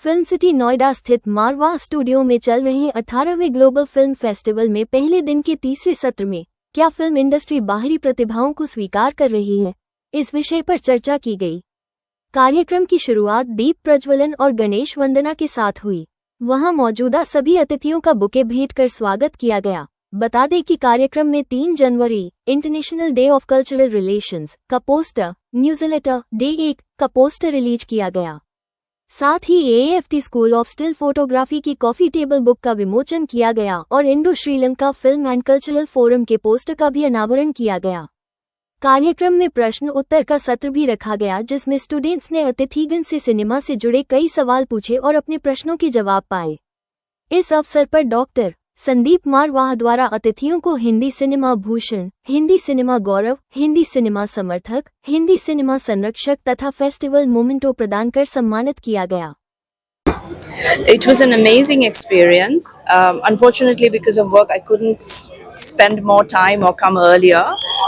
Film city Noida स्थित मारवा studio में चल रही 18वें ग्लोबल फिल्म फेस्टिवल में पहले दिन के तीसरे सत्र में क्या फिल्म इंडस्ट्री बाहरी प्रतिभाओं को स्वीकार कर रही है, इस विषय पर चर्चा की गई। कार्यक्रम की शुरुआत दीप प्रज्वलन और गणेश वंदना के साथ हुई। वहां मौजूदा सभी अतिथियों का बुके भेंट कर स्वागत किया गया। बता दें कि कार्यक्रम में 3 जनवरी international day of cultural relations का पोस्टर, न्यूज़लेटर डे 1 का पोस्टर रिलीज किया गया। साथ ही AAFT school of still photography की कॉफी टेबल बुक का विमोचन किया गया और Indo Sri Lanka film and cultural forum के पोस्टर का भी अनावरण किया गया। कार्यक्रम में प्रश्न उत्तर का सत्र भी रखा गया, जिसमें स्टूडेंट्स ने अतिथिगण से सिनेमा से जुड़े कई सवाल पूछे और अपने प्रश्नों के जवाब पाए। इस अवसर पर डॉक्टर संदीप मारवाह द्वारा अतिथियों को हिंदी सिनेमा भूषण, हिंदी सिनेमा गौरव, हिंदी सिनेमा समर्थक, हिंदी सिनेमा संरक्षक तथा फेस्टिवल मोमेंटो प्रदान कर सम्मानित किया गया। It was an amazing experience. Unfortunately, because of work, I couldn't spend more time or come earlier.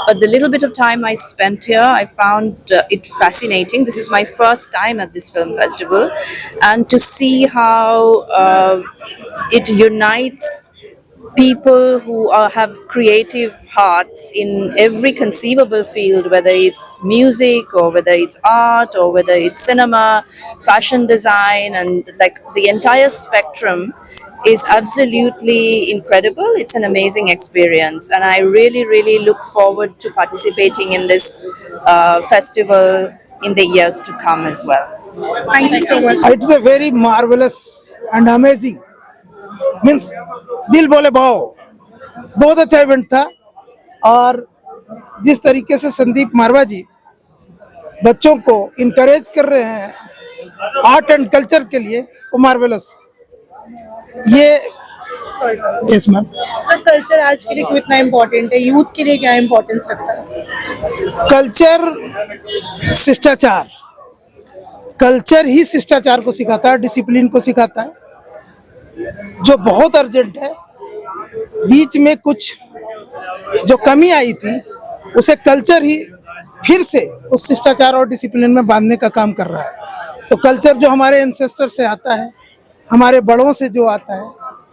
But the little bit of time I spent here, I found it fascinating. This is my first time at this film festival, and to see how it unites people who have creative hearts in every conceivable field, whether it's music or whether it's art or whether it's cinema, fashion design, and like the entire spectrum is absolutely incredible. It's an amazing experience, and I really look forward to participating in this festival in the years to come as well. Thank you so much. It's a very marvelous and amazing, means दिल बोले भाव, बहुत अच्छा event था। और जिस तरीके से संदीप मारवा जी बच्चों को इनकरेज कर रहे हैं आर्ट एंड कल्चर के लिए, वो मार्वेलस। ये यस मैम। सर, कल्चर आज के लिए क्यों इतना इम्पोर्टेंट है? यूथ के लिए क्या इम्पोर्टेंस रखता है? कल्चर शिष्टाचार, कल्चर ही शिष्टाचार को सिखाता है, डिसिप्लिन को सिखाता है, जो बहुत अर्जेंट है। बीच में कुछ जो कमी आई थी, उसे कल्चर ही फिर से उस शिष्टाचार और डिसिप्लिन में बांधने का काम कर रहा है। तो कल्चर जो हमारे एंसेस्टर से आता है, हमारे बड़ों से जो आता है,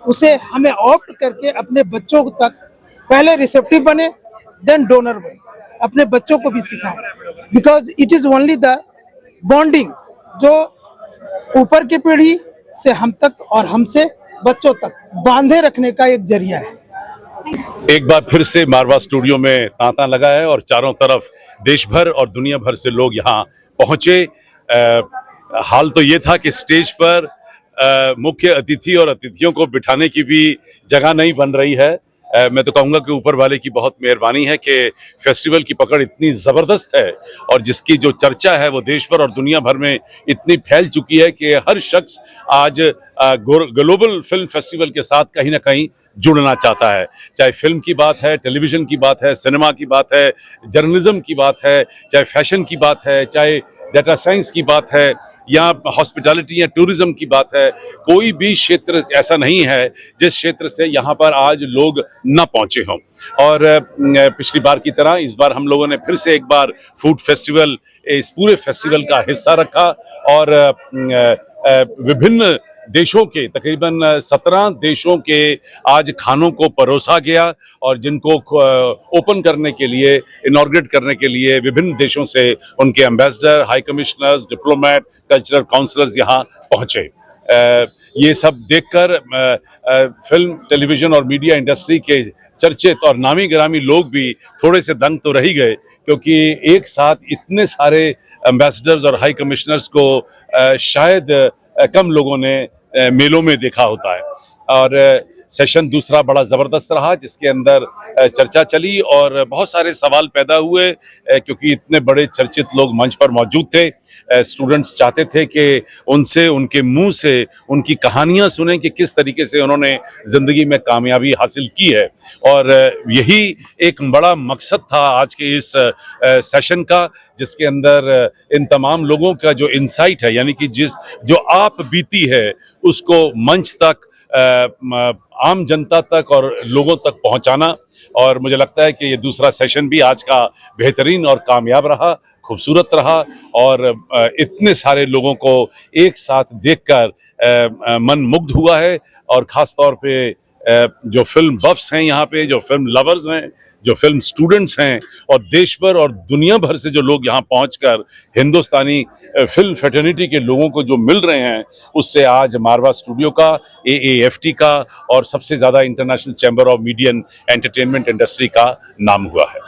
उसे हमें ऑप्ट करके अपने बच्चों तक पहले रिसेप्टिव बने, देन डोनर बने, अपने बच्चों को भी सिखाएं। Because it is only the bonding जो ऊपर की पीढ़ी से हम तक और हमसे बच्चों तक बांधे रखने का एक जरिया है। एक बार फिर से मारवा स्टूडियो में तांता लगा है और चारों तरफ देश भर और दुनिया भर से लोग यहाँ पहुंचे। हाल तो ये था कि स्टेज पर मुख्य अतिथि और अतिथियों को बिठाने की भी जगह नहीं बन रही है। मैं तो कहूँगा कि ऊपर वाले की बहुत मेहरबानी है कि फेस्टिवल की पकड़ इतनी ज़बरदस्त है और जिसकी जो चर्चा है वो देश भर और दुनिया भर में इतनी फैल चुकी है कि हर शख्स आज ग्लोबल फिल्म फेस्टिवल के साथ कहीं ना कहीं जुड़ना चाहता है। चाहे फिल्म की बात है, टेलीविज़न की बात है, सिनेमा की बात है, जर्नलिज्म की बात है, चाहे फैशन की बात है, चाहे डाटा साइंस की बात है या हॉस्पिटैलिटी या टूरिज्म की बात है। कोई भी क्षेत्र ऐसा नहीं है जिस क्षेत्र से यहाँ पर आज लोग न पहुँचे हों। और पिछली बार की तरह इस बार हम लोगों ने फिर से एक बार फूड फेस्टिवल इस पूरे फेस्टिवल का हिस्सा रखा और विभिन्न देशों के तकरीबन 17 देशों के आज खानों को परोसा गया और जिनको ओपन करने के लिए, इनॉर्गेट करने के लिए विभिन्न देशों से उनके ambassador, high commissioners, diplomat, cultural counsellors यहाँ पहुँचे। ये सब देखकर फिल्म, टेलीविज़न और मीडिया इंडस्ट्री के चर्चित और नामी गिरामी लोग भी थोड़े से दंग तो रह गए, क्योंकि एक साथ इतने सारे एम्बेसडर्स और हाई कमिश्नर्स को शायद कम लोगों ने मेलों में देखा होता है। और सेशन दूसरा बड़ा ज़बरदस्त रहा, जिसके अंदर चर्चा चली और बहुत सारे सवाल पैदा हुए, क्योंकि इतने बड़े चर्चित लोग मंच पर मौजूद थे। स्टूडेंट्स चाहते थे कि उनसे, उनके मुंह से उनकी कहानियां सुनें कि किस तरीके से उन्होंने ज़िंदगी में कामयाबी हासिल की है। और यही एक बड़ा मकसद था आज के इस सेशन का, जिसके अंदर इन तमाम लोगों का जो इंसाइट है, यानी कि जो आप बीती है उसको मंच तक, आम जनता तक और लोगों तक पहुंचाना। और मुझे लगता है कि ये दूसरा सेशन भी आज का बेहतरीन और कामयाब रहा। खूबसूरत रहा और इतने सारे लोगों को एक साथ देखकर मन मुग्ध हुआ है। और ख़ास तौर पे जो फिल्म बफ्स हैं यहाँ पे, जो फिल्म लवर्स हैं, जो फिल्म स्टूडेंट्स हैं और देश भर और दुनिया भर से जो लोग यहाँ पहुँचकर हिंदुस्तानी फिल्म फ्रेटर्निटी के लोगों को जो मिल रहे हैं, उससे आज मारवा स्टूडियो का, AAFT का और सबसे ज़्यादा international chamber of media and entertainment industry का नाम हुआ है।